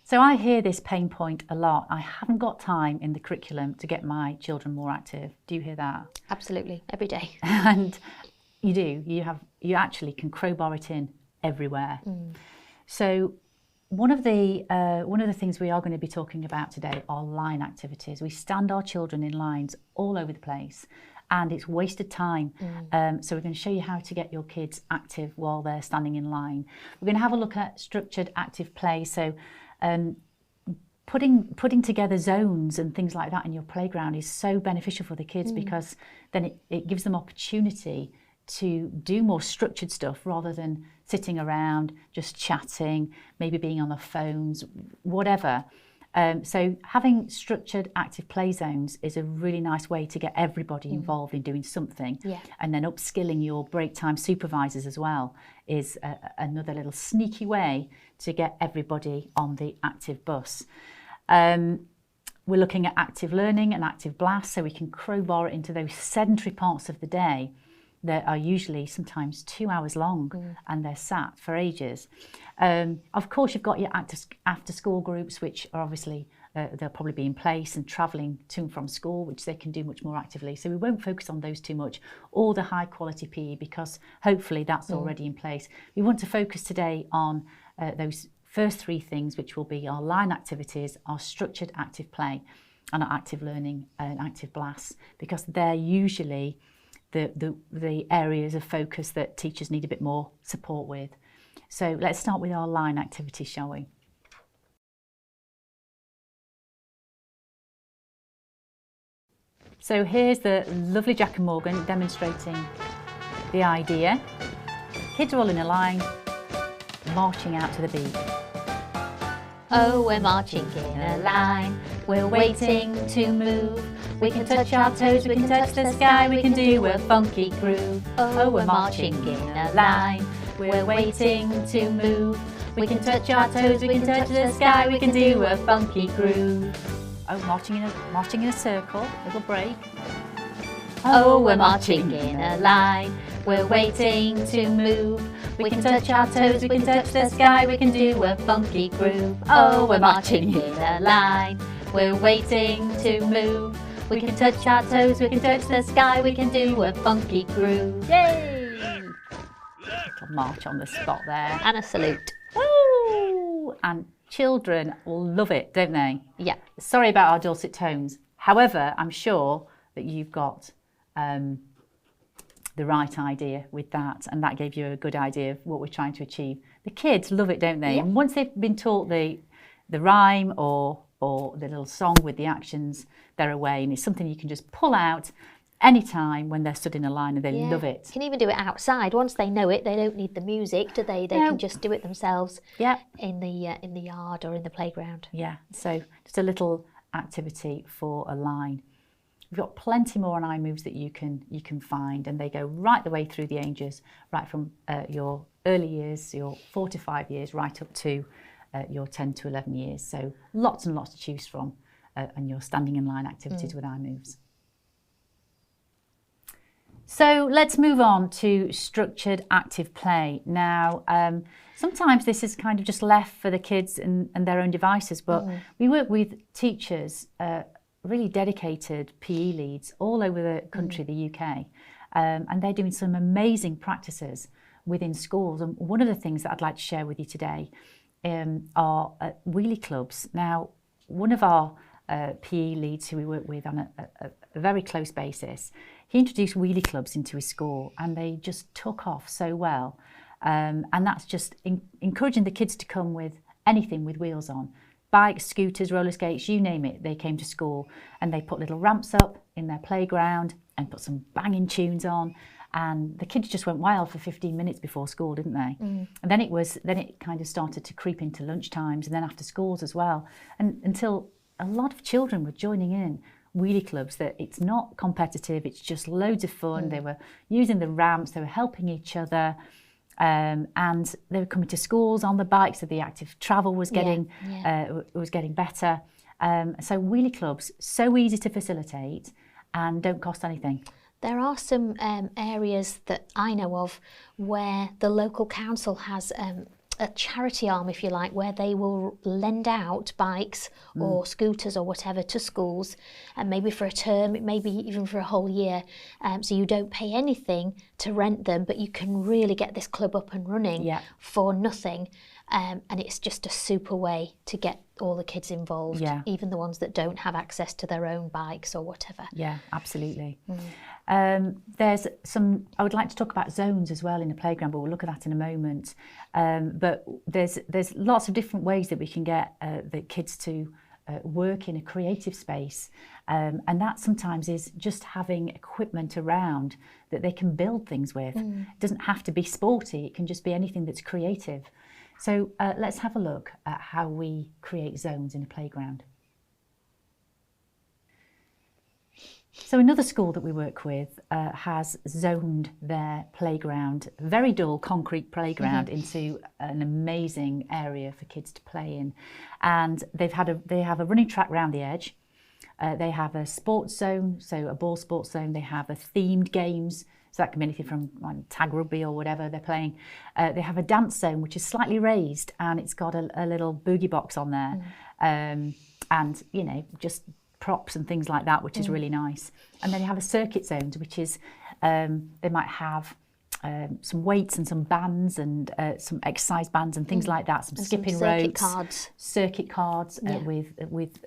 So I hear this pain point a lot. I haven't got time in the curriculum to get my children more active. Do you hear that? Absolutely, every day. And you do. You actually can crowbar it in everywhere. So one of the things we are going to be talking about today are line activities. We stand our children in lines all over the place, and it's wasted time. So we're going to show you how to get your kids active while they're standing in line. We're going to have a look at structured active play. So putting together zones and things like that in your playground is so beneficial for the kids because then it gives them opportunity to do more structured stuff rather than sitting around just chatting, maybe being on their phones, whatever. So having structured active play zones is a really nice way to get everybody involved in doing something. And then upskilling your break time supervisors as well is another little sneaky way to get everybody on the active bus. We're looking at active learning and active blast, so we can crowbar it into those sedentary parts of the day that are usually sometimes 2 hours long and they're sat for ages. Of course, you've got your active after school groups, which are obviously, they'll probably be in place and travelling to and from school, which they can do much more actively. So we won't focus on those too much, or the high quality PE, because hopefully that's already in place. We want to focus today on those first three things, which will be our line activities, our structured active play, and our active learning and active blasts, because they're usually the areas of focus that teachers need a bit more support with. So let's start with our line activities, shall we? So here's the lovely Jack and Morgan demonstrating the idea. Kids are all in a line, marching out to the beat. Oh, we're marching in a line, we're waiting to move. We can touch our toes, we can touch the sky, we can do a funky groove. Oh, we're marching in a line, we're waiting to move. We can touch our toes, we can touch the sky, we can do a funky groove. Oh, marching in a circle, little break. Oh, we're marching in a line, we're waiting to move. We can touch our toes, we can touch the sky, we can do a funky groove. Oh, we're marching in a line, we're waiting to move. We can touch our toes, we can touch the sky, we can do a funky groove. Yay! Little march on the spot there. And a salute. Woo! And children will love it, don't they? Yeah. Sorry about our dulcet tones. However, I'm sure that you've got the right idea with that, and that gave you a good idea of what we're trying to achieve. The kids love it, don't they? Yeah. And once they've been taught the rhyme or the little song with the actions, they're away, and it's something you can just pull out anytime when they're stood in a line, and they love it. You can even do it outside. Once they know it, they don't need the music, do they? They can just do it themselves. Yeah. In the yard or in the playground. Yeah. So just a little activity for a line. We've got plenty more on iMoves that you can find, and they go right the way through the ages, right from your early years, your 4 to 5 years, right up to your 10 to 11 years. So lots and lots to choose from and your standing in line activities with iMoves. So let's move on to structured active play. Now, sometimes this is kind of just left for the kids and their own devices, but we work with teachers, really dedicated PE leads all over the country, the UK, and they're doing some amazing practices within schools. And one of the things that I'd like to share with you today are wheelie clubs. Now, one of our PE leads who we work with on a very close basis, he introduced wheelie clubs into his school, and they just took off so well. And that's just encouraging the kids to come with anything with wheels on. Bikes, scooters, roller skates, you name it, they came to school, and they put little ramps up in their playground and put some banging tunes on, and the kids just went wild for 15 minutes before school, didn't they? And then it kind of started to creep into lunch times and then after schools as well, and until a lot of children were joining in wheelie clubs, that it's not competitive, it's just loads of fun. They were using the ramps, they were helping each other. And they were coming to schools on the bikes, so the active travel was getting better. So wheelie clubs, so easy to facilitate and don't cost anything. There are some areas that I know of where the local council has charity arm, if you like, where they will lend out bikes or scooters or whatever to schools, and maybe for a term, maybe even for a whole year. So you don't pay anything to rent them, but you can really get this club up and running for nothing. And it's just a super way to get all the kids involved, even the ones that don't have access to their own bikes or whatever. Yeah, absolutely. There's some, I would like to talk about zones as well in the playground, but we'll look at that in a moment. But there's lots of different ways that we can get the kids to work in a creative space. And that sometimes is just having equipment around that they can build things with. It doesn't have to be sporty, it can just be anything that's creative. So let's have a look at how we create zones in a playground. So another school that we work with has zoned their playground, very dull concrete playground, into an amazing area for kids to play in. And they have a running track round the edge. They have a sports zone, so a ball sports zone. They have a themed games. So that can be anything from tag rugby or whatever they're playing. They have a dance zone, which is slightly raised, and it's got a little boogie box on there. And, you know, just props and things like that, which is really nice. And then you have a circuit zone, which is, they might have some weights and some bands and some exercise bands and things like that, some skipping ropes, circuit cards with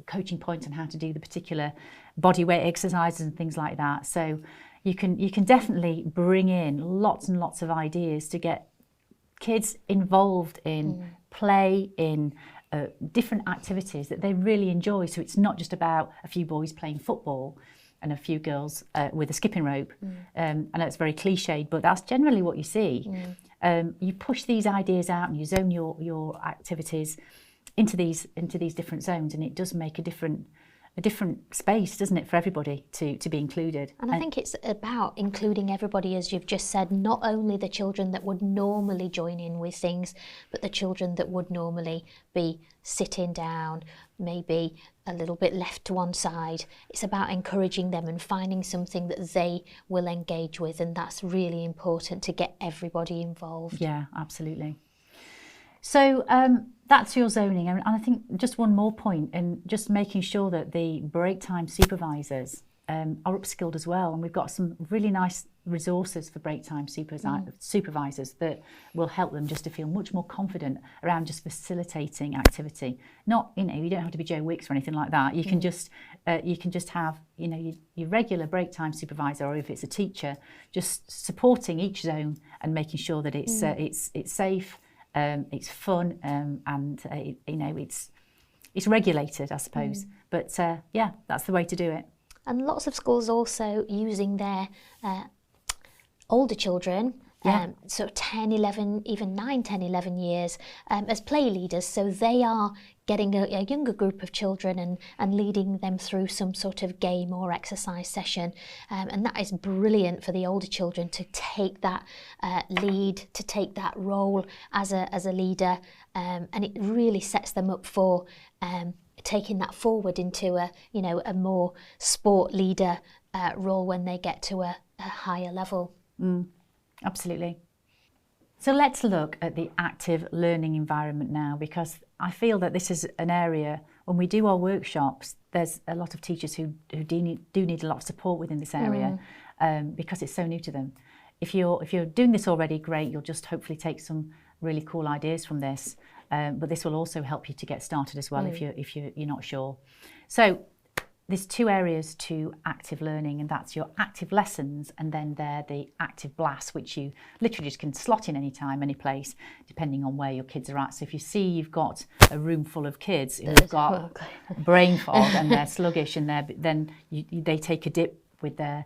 coaching points on how to do the particular body weight exercises and things like that. So you can definitely bring in lots and lots of ideas to get kids involved in play, in different activities that they really enjoy. So it's not just about a few boys playing football and a few girls with a skipping rope. I know it's very cliched, but that's generally what you see. You push these ideas out and you zone your activities into these different zones, and it does make a different space, doesn't it, for everybody to be included. And I think it's about including everybody, as you've just said, not only the children that would normally join in with things, but the children that would normally be sitting down, maybe a little bit left to one side. It's about encouraging them and finding something that they will engage with, and that's really important to get everybody involved. Yeah, absolutely. So that's your zoning, and I think just one more point, and just making sure that the break time supervisors are upskilled as well. And we've got some really nice resources for break time supervisors that will help them just to feel much more confident around just facilitating activity. Not, you know, you don't have to be Joe Wicks or anything like that. You can just have, you know, your regular break time supervisor, or if it's a teacher, just supporting each zone and making sure that it's safe. It's fun, and you know, it's regulated, I suppose. But yeah, that's the way to do it. And lots of schools also using their older children, so 10, 11, even 9, 10, 11 years, as play leaders. So they are getting a younger group of children and leading them through some sort of game or exercise session. And that is brilliant for the older children to take that lead, to take that role as a leader. And it really sets them up for taking that forward into a more sport leader role when they get to a higher level. Absolutely. So let's look at the active learning environment now, because I feel that this is an area, when we do our workshops, there's a lot of teachers who do need a lot of support within this area, because it's so new to them. If you're doing this already, great, you'll just hopefully take some really cool ideas from this, but this will also help you to get started as well if you're not sure. So there's two areas to active learning, and that's your active lessons, and then the active blasts, which you literally just can slot in any time, any place, depending on where your kids are at. So if you see you've got a room full of kids who've got brain fog and they're sluggish, and then they take a dip with their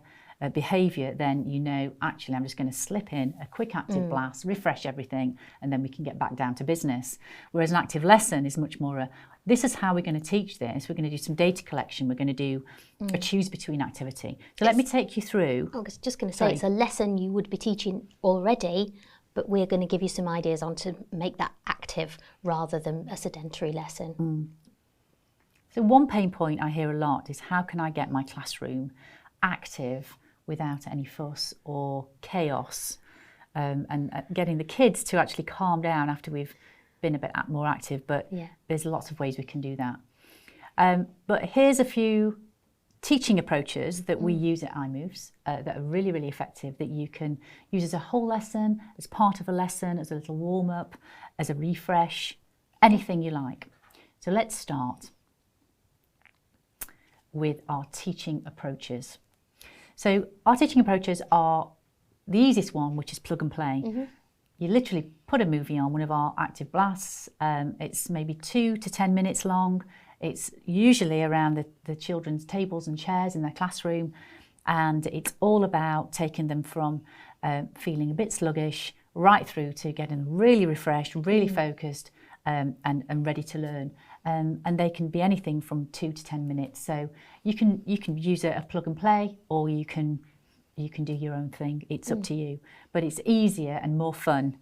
behaviour, then you know, actually I'm just going to slip in a quick active blast, refresh everything, and then we can get back down to business. Whereas an active lesson is much more this is how we're going to teach this. We're going to do some data collection. We're going to do a choose between activity. So let me take you through. I was just going to say, it's a lesson you would be teaching already, but we're going to give you some ideas on to make that active rather than a sedentary lesson. So one pain point I hear a lot is, how can I get my classroom active without any fuss or chaos? and getting the kids to actually calm down after we've been a bit more active. But there's lots of ways we can do that. But here's a few teaching approaches that we use at iMoves that are really, really effective, that you can use as a whole lesson, as part of a lesson, as a little warm-up, as a refresh, anything you like. So let's start with our teaching approaches. So our teaching approaches are the easiest one, which is plug and play. You literally put a movie on, one of our active blasts. It's maybe 2 to 10 minutes long. It's usually around the children's tables and chairs in their classroom, and it's all about taking them from feeling a bit sluggish right through to getting them really refreshed, really focused, and ready to learn. And they can be anything from 2 to 10 minutes. So you can use a plug and play, or you can do your own thing. It's up to you. But it's easier and more fun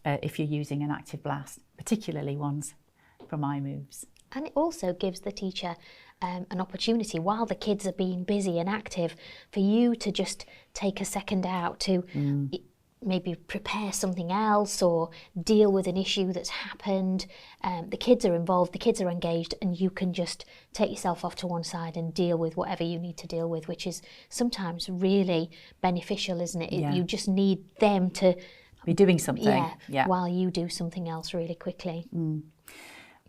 if you're using an active blast, particularly ones from iMoves. And it also gives the teacher an opportunity, while the kids are being busy and active, for you to just take a second out to maybe prepare something else or deal with an issue that's happened. The kids are involved, the kids are engaged, and you can just take yourself off to one side and deal with whatever you need to deal with, which is sometimes really beneficial, isn't it? You just need them to be doing something while you do something else really quickly.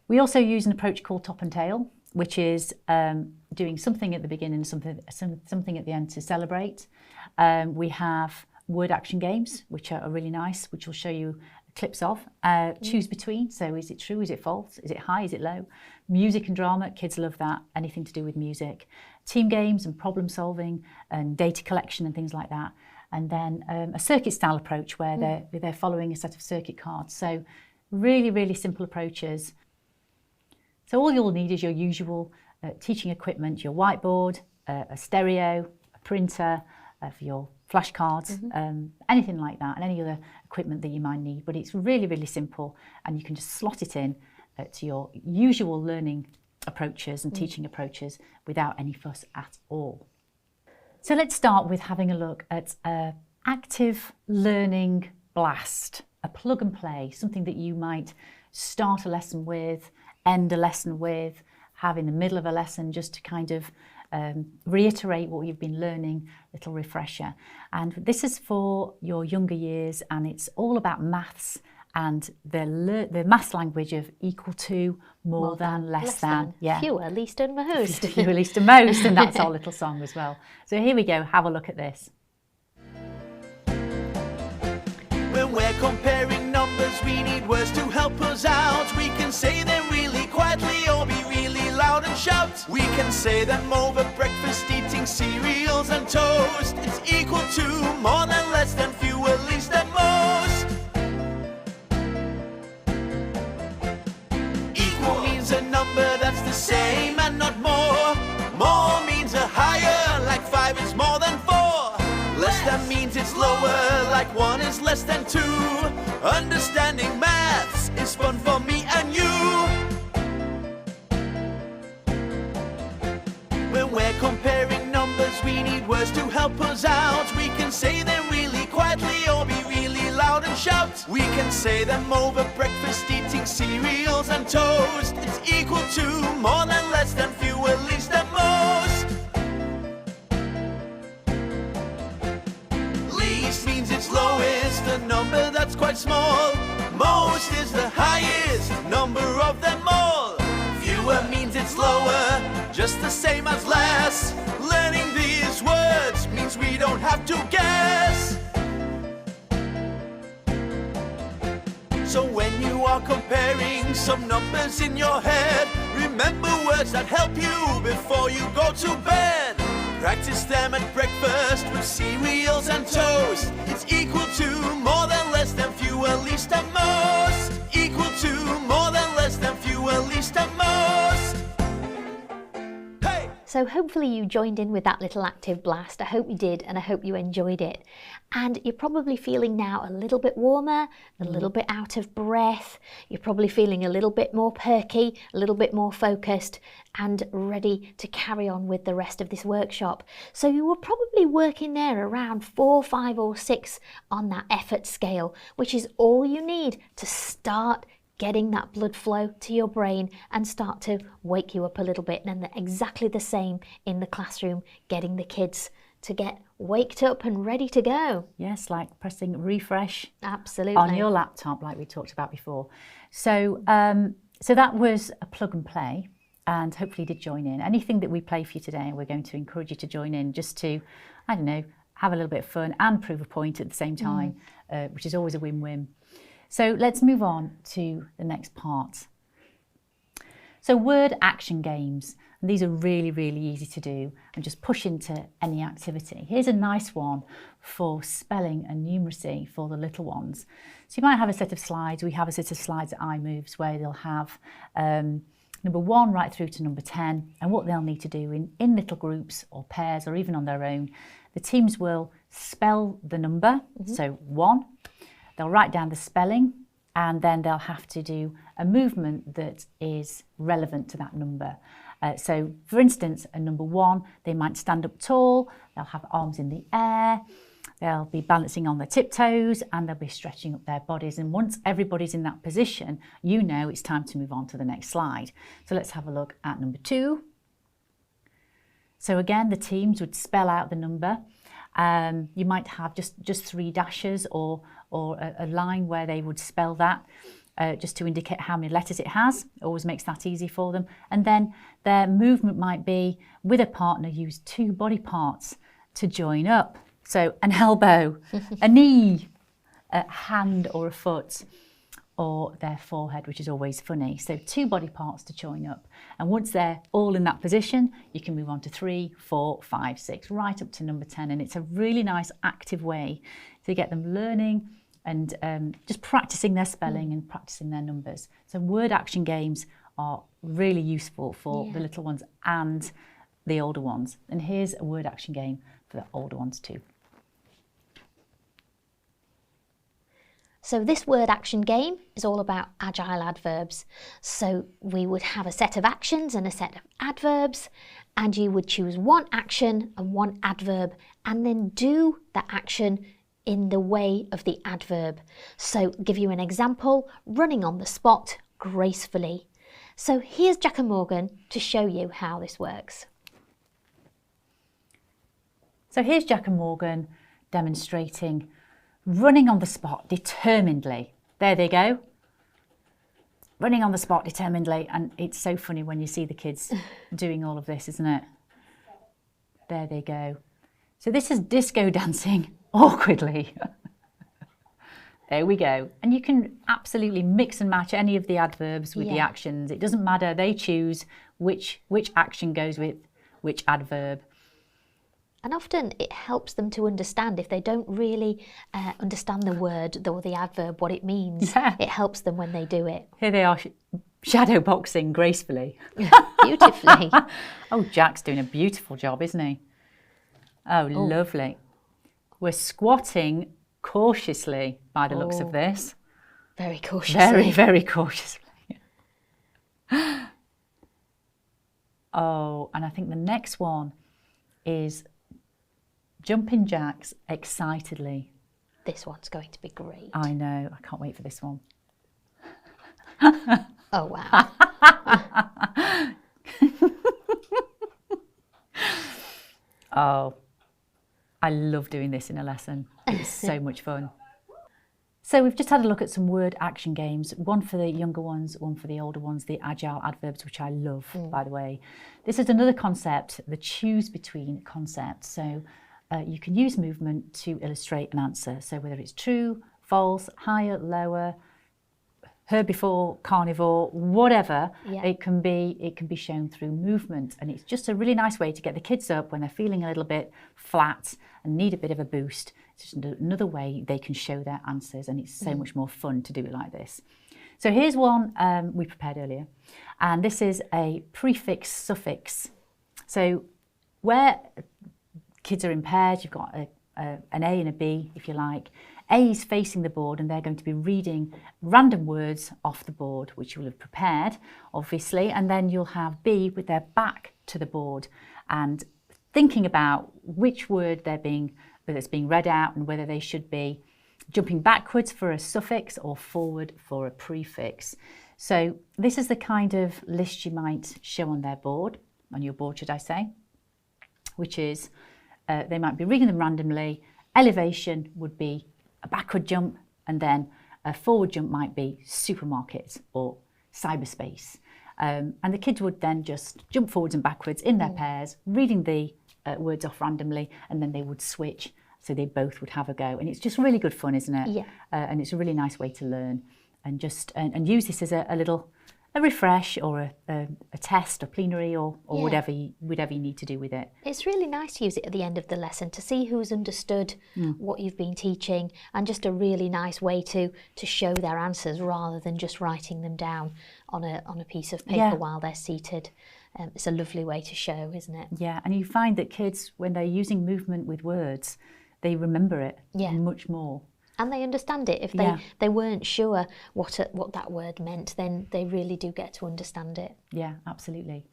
We also use an approach called top and tail, which is doing something at the beginning and something at the end to celebrate. We have word action games, which are really nice, which will show you clips of. Choose between, so is it true, is it false, is it high, is it low? Music and drama, kids love that, anything to do with music. Team games and problem solving and data collection and things like that. And then a circuit style approach where they're following a set of circuit cards. So really, really simple approaches. So all you'll need is your usual teaching equipment, your whiteboard, a stereo, a printer for your flashcards, anything like that, and any other equipment that you might need. But it's really, really simple, and you can just slot it in to your usual learning approaches and teaching approaches without any fuss at all. So let's start with having a look at an active learning blast, a plug and play, something that you might start a lesson with, end a lesson with, have in the middle of a lesson, just to kind of reiterate what you've been learning, little refresher. And this is for your younger years, and it's all about maths and the maths language of equal to, more than, less than. Yeah. Fewer, least and most. Fewer, least and most, and that's our little song as well. So here we go, have a look at this. When we're comparing numbers, we need words to help us out. We can say them really quietly or be really loud and shout. We can say them over breakfast, eating cereals and toast. It's equal to, more than, less than, fewer, least and most. Equal means a number that's the same and not more. More means a higher, like 5 is more than 4. Less than means it's lower, like 1 is less than 2. Understanding maths is fun for me and you. When we're comparing numbers, we need words to help us out. We can say them really quietly or be really loud and shout. We can say them over breakfast, eating cereals and toast. It's equal to, more than, less than, fewer, least and most. Least means it's lowest, a number that's quite small. Most is the highest number of them all. Fewer means it's lower, just the same as less. Learning these words means we don't have to guess. So when you are comparing some numbers in your head, remember words that help you before you go to bed. Practice them at breakfast with cereals and toast. It's equal to, more than, less than, fewer, least and most. Equal to, more than, less than, fewer, least and most. Hey! So So hopefully you joined in with that little active blast. I hope you did, and I hope you enjoyed it. And you're probably feeling now a little bit warmer, a little bit out of breath. You're probably feeling a little bit more perky, a little bit more focused, and ready to carry on with the rest of this workshop. So you were probably working there around 4, 5 or 6 on that effort scale, which is all you need to start getting that blood flow to your brain and start to wake you up a little bit. And exactly the same in the classroom, getting the kids to get waked up and ready to go. Yes, like pressing refresh Absolutely. on your laptop, like we talked about before. So, so that was a plug and play, and hopefully you did join in. Anything that we play for you today, we're going to encourage you to join in, just to, I don't know, have a little bit of fun and prove a point at the same time, which is always a win-win. So let's move on to the next part. So word action games. And these are really, really easy to do and just push into any activity. Here's a nice one for spelling and numeracy for the little ones. So you might have a set of slides. We have a set of slides at iMoves where they'll have number 1 right through to number 10, and what they'll need to do in little groups or pairs or even on their own, the teams will spell the number, so 1, they'll write down the spelling, and then they'll have to do a movement that is relevant to that number. So for instance, a number 1, they might stand up tall, they'll have arms in the air, they'll be balancing on their tiptoes, and they'll be stretching up their bodies. And once everybody's in that position, you know it's time to move on to the next slide. So let's have a look at number 2. So again, the teams would spell out the number. You might have just 3 dashes or a line where they would spell that just to indicate how many letters it has. It always makes that easy for them. And then their movement might be, with a partner, use 2 body parts to join up. So an elbow, a knee, a hand or a foot, or their forehead, which is always funny. So 2 body parts to join up. And once they're all in that position, you can move on to 3, 4, 5, 6, right up to number 10. And it's a really nice active way to get them learning and just practicing their spelling and practicing their numbers. So word action games are really useful for the little ones and the older ones. And here's a word action game for the older ones too. So this word action game is all about agile adverbs. So we would have a set of actions and a set of adverbs, and you would choose 1 action and 1 adverb and then do that action in the way of the adverb. So give you an example, running on the spot gracefully. So here's Jack and Morgan to show you how this works. So here's Jack and Morgan demonstrating running on the spot determinedly. There they go. Running on the spot determinedly. And it's so funny when you see the kids doing all of this, isn't it? There they go. So this is disco dancing awkwardly. There we go. And you can absolutely mix and match any of the adverbs with the actions. It doesn't matter. They choose which action goes with which adverb. And often it helps them to understand if they don't really understand the word or the adverb, what it means. Yeah. It helps them when they do it. Here they are shadow boxing gracefully. Beautifully. Oh, Jack's doing a beautiful job, isn't he? Oh, lovely. We're squatting cautiously by the looks of this. Very cautiously. Very, very cautiously. Oh, and I think the next one is jumping jacks excitedly. This one's going to be great. I know. I can't wait for this one. Oh, wow. Oh, I love doing this in a lesson. It's so much fun. So we've just had a look at some word action games, one for the younger ones, one for the older ones, the agile adverbs, which I love, by the way. This is another concept, the choose between concept. So you can use movement to illustrate an answer. So whether it's true, false, higher, lower, herbivore, carnivore, whatever, it can be shown through movement. And it's just a really nice way to get the kids up when they're feeling a little bit flat and need a bit of a boost. It's just another way they can show their answers, and it's so much more fun to do it like this. So here's one we prepared earlier, and this is a prefix suffix. So where kids are impaired, you've got an A and a B, if you like. A is facing the board and they're going to be reading random words off the board, which you'll have prepared, obviously, and then you'll have B with their back to the board and thinking about which word whether it's being read out and whether they should be jumping backwards for a suffix or forward for a prefix. So this is the kind of list you might show on your board, should I say, which is they might be reading them randomly. Elevation would be a backward jump, and then a forward jump might be supermarket or cyberspace. And the kids would then just jump forwards and backwards in their pairs, reading the words off randomly, and then they would switch, so they both would have a go. And it's just really good fun, isn't it? Yeah. And it's a really nice way to learn, and just and use this as a refresh or a test or plenary or whatever you need to do with it. It's really nice to use it at the end of the lesson to see who's understood what you've been teaching, and just a really nice way to show their answers rather than just writing them down on a piece of paper while they're seated. It's a lovely way to show, isn't it? Yeah, and you find that kids, when they're using movement with words, they remember it much more. And they understand it. If they weren't sure what that word meant, then they really do get to understand it. Yeah, absolutely.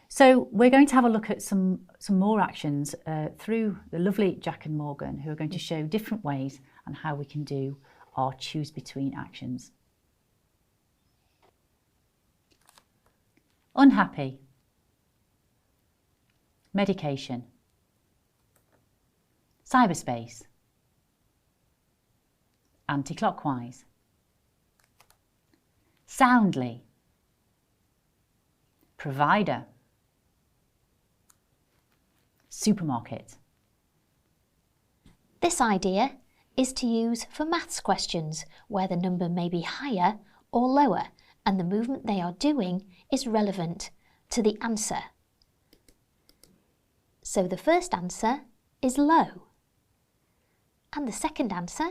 So we're going to have a look at some more actions through the lovely Jack and Morgan, who are going to show different ways on how we can do our choose between actions. Unhappy. Medication. Cyberspace. Anti-clockwise. Soundly. Provider. Supermarket. This idea is to use for maths questions where the number may be higher or lower and the movement they are doing is relevant to the answer. So the first answer is low and the second answer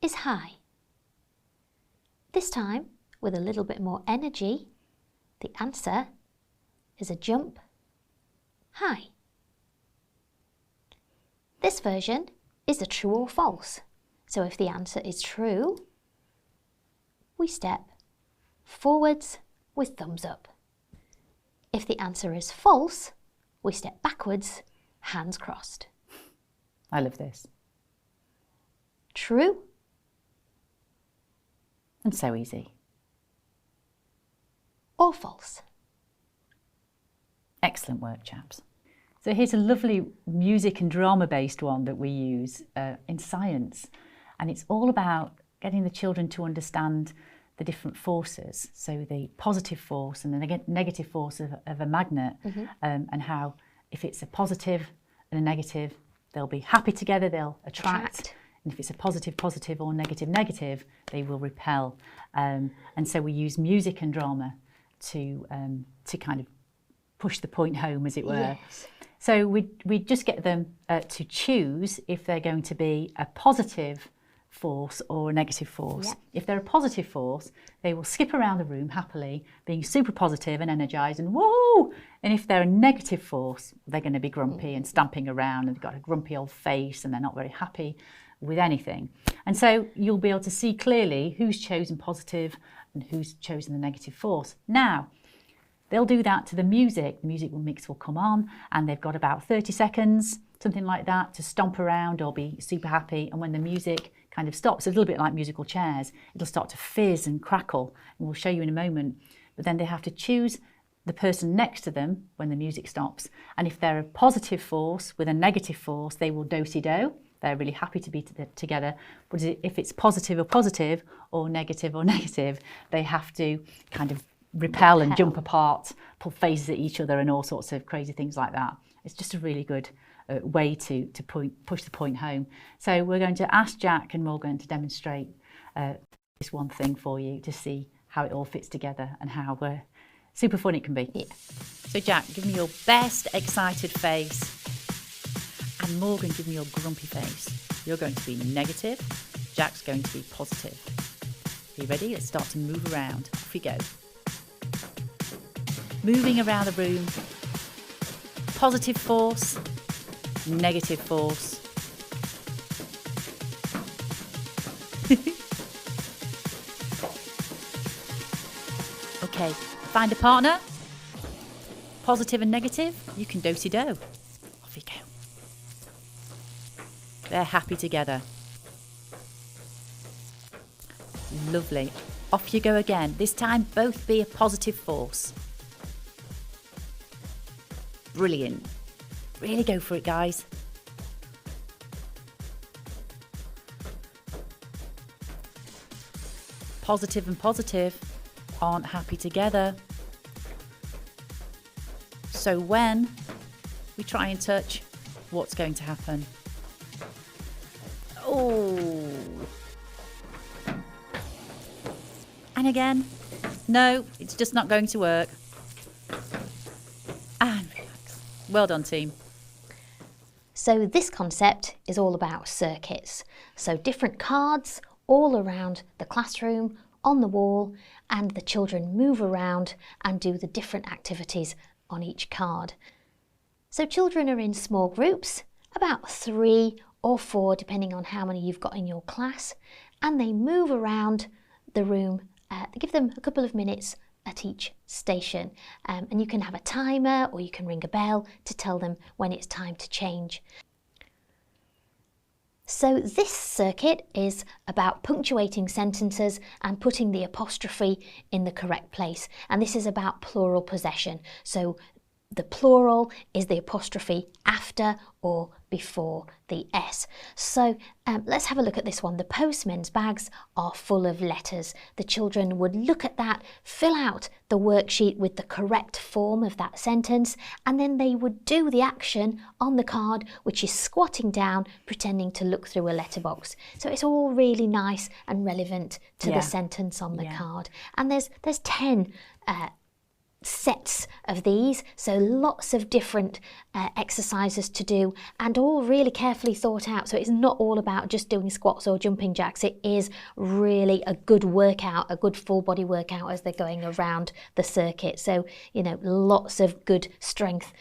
is high. This time, with a little bit more energy, the answer is a jump high. This version is a true or false. So if the answer is true, we step forwards with thumbs up. If the answer is false, we step backwards, hands crossed. I love this. True. And so easy. Or false. Excellent work, chaps. So here's a lovely music and drama based one that we use in science, and it's all about getting the children to understand the different forces, so the positive force and the negative force of a magnet, and how if it's a positive and a negative, they'll be happy together, they'll attract. And if it's a positive or negative, they will repel. And so we use music and drama to kind of push the point home, as it were. Yes. So we just get them to choose if they're going to be a positive force or a negative force. Yeah. If they're a positive force, they will skip around the room happily, being super positive and energised and whoa! And if they're a negative force, they're going to be grumpy and stamping around, and they've got a grumpy old face and they're not very happy with anything. And so you'll be able to see clearly who's chosen positive and who's chosen the negative force. Now, they'll do that to the music. The music mix will come on, and they've got about 30 seconds, something like that, to stomp around or be super happy. And when the music kind of stops, a little bit like musical chairs, it'll start to fizz and crackle, and we'll show you in a moment. But then they have to choose the person next to them when the music stops. And if they're a positive force with a negative force, they will do-si-do. They're really happy to be together. But if it's positive or negative, they have to kind of repel and jump apart, pull faces at each other and all sorts of crazy things like that. It's just a really good way to push the point home. So we're going to ask Jack and Morgan to demonstrate this one thing for you to see how it all fits together and how super fun it can be. Yeah. So Jack, give me your best excited face. And Morgan, give me your grumpy face. You're going to be negative. Jack's going to be positive. Are you ready? Let's start to move around. Off we go. Moving around the room. Positive force, negative force. Okay, find a partner. Positive and negative, you can do-si-do. Off you go. They're happy together. Lovely. Off you go again. This time, both be a positive force. Brilliant. Really go for it, guys. Positive and positive aren't happy together. So when we try and touch, what's going to happen? Oh. And again, no, it's just not going to work. And relax. Well done, team. So this concept is all about circuits. So different cards all around the classroom, on the wall, and the children move around and do the different activities on each card. So children are in small groups, about 3 or 4 depending on how many you've got in your class, and they move around the room. Give them a couple of minutes at each station, and you can have a timer or you can ring a bell to tell them when it's time to change. So this circuit is about punctuating sentences and putting the apostrophe in the correct place, and this is about plural possession. So the plural is the apostrophe after or before the S. So let's have a look at this one. The postman's bags are full of letters. The children would look at that, fill out the worksheet with the correct form of that sentence, and then they would do the action on the card, which is squatting down, pretending to look through a letterbox. So it's all really nice and relevant to the sentence on the card. And there's 10 sets of these, so lots of different exercises to do, and all really carefully thought out. So it's not all about just doing squats or jumping jacks. It is really a good workout, a good full body workout as they're going around the circuit. So, you know, lots of good strength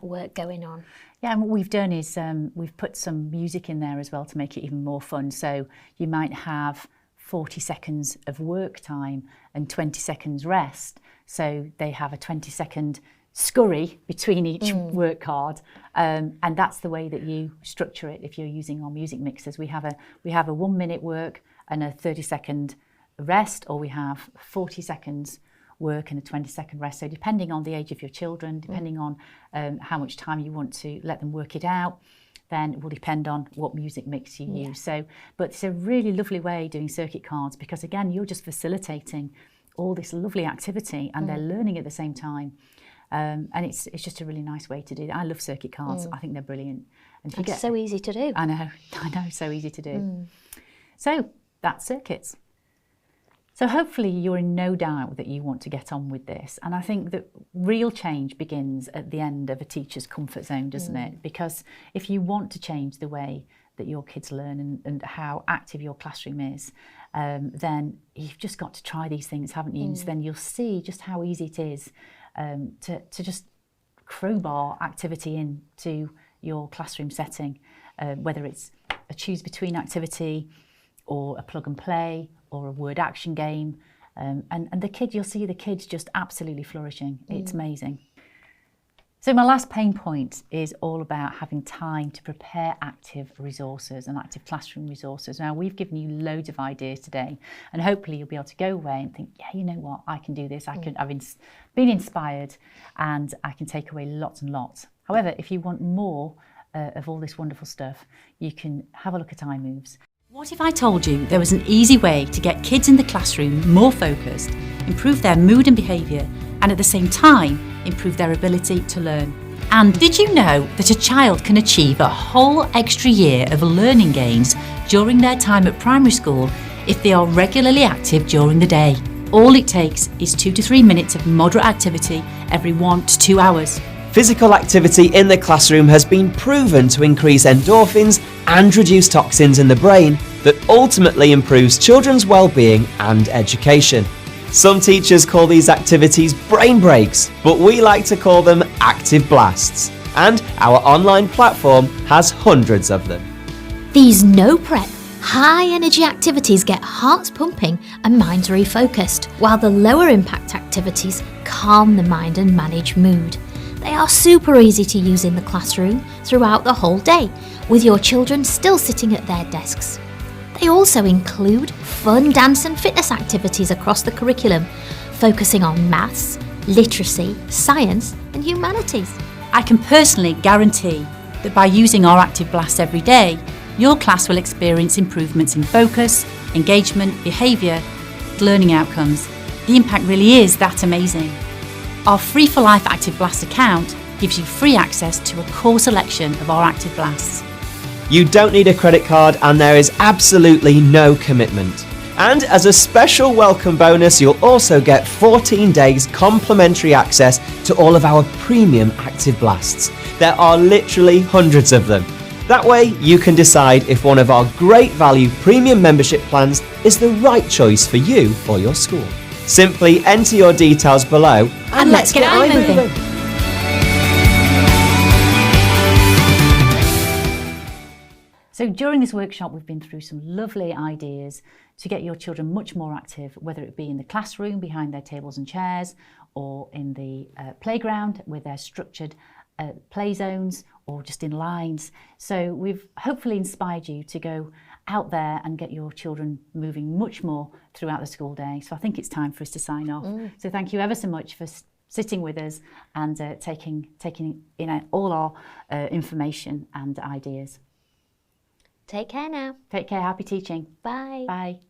work going on. Yeah, and what we've done is we've put some music in there as well to make it even more fun. So you might have 40 seconds of work time and 20 seconds rest. So they have a 20-second scurry between each work card, and that's the way that you structure it. If you're using our music mixers, we have a 1-minute work and a 30-second rest, or we have 40 seconds work and a 20-second rest. So depending on the age of your children, depending on how much time you want to let them work it out, then it will depend on what music mix you use. So, but it's a really lovely way doing circuit cards, because again, you're just facilitating all this lovely activity and they're learning at the same time. And it's just a really nice way to do that. I love circuit cards. I think they're brilliant. And it's so easy to do. I know, so easy to do. So that's circuits. So hopefully you're in no doubt that you want to get on with this. And I think that real change begins at the end of a teacher's comfort zone, doesn't it? Because if you want to change the way that your kids learn and how active your classroom is, then you've just got to try these things, haven't you? So then you'll see just how easy it is to just crowbar activity into your classroom setting, whether it's a choose between activity or a plug and play or a word action game. And the kid, you'll see the kids just absolutely flourishing. It's amazing. So my last pain point is all about having time to prepare active resources and active classroom resources. Now, we've given you loads of ideas today, and hopefully you'll be able to go away and think, yeah, you know what, I can do this. I've been inspired and I can take away lots and lots. However, if you want more of all this wonderful stuff, you can have a look at iMoves. What if I told you there was an easy way to get kids in the classroom more focused, improve their mood and behaviour, and at the same time, improve their ability to learn? And did you know that a child can achieve a whole extra year of learning gains during their time at primary school if they are regularly active during the day? All it takes is 2 to 3 minutes of moderate activity every 1 to 2 hours. Physical activity in the classroom has been proven to increase endorphins and reduce toxins in the brain that ultimately improves children's well-being and education. Some teachers call these activities brain breaks, but we like to call them active blasts. and our online platform has hundreds of them. These no-prep, high-energy activities get hearts pumping and minds refocused, while the lower-impact activities calm the mind and manage mood. They are super easy to use in the classroom throughout the whole day, with your children still sitting at their desks. They also include fun dance and fitness activities across the curriculum, focusing on maths, literacy, science and humanities. I can personally guarantee that by using our Active Blast every day, your class will experience improvements in focus, engagement, behaviour, learning outcomes. The impact really is that amazing. Our Free for Life Active Blast account gives you free access to a core selection of our Active Blasts. You don't need a credit card and there is absolutely no commitment. And as a special welcome bonus, you'll also get 14 days complimentary access to all of our premium Active Blasts. There are literally hundreds of them. That way you can decide if one of our great value premium membership plans is the right choice for you or your school. Simply enter your details below and let's get moving. So during this workshop, we've been through some lovely ideas to get your children much more active, whether it be in the classroom, behind their tables and chairs, or in the playground with their structured play zones, or just in lines. So we've hopefully inspired you to go out there and get your children moving much more throughout the school day. So I think it's time for us to sign off. So thank you ever so much for sitting with us and taking in all our information and ideas. Take care now. Take care. Happy teaching. Bye. Bye.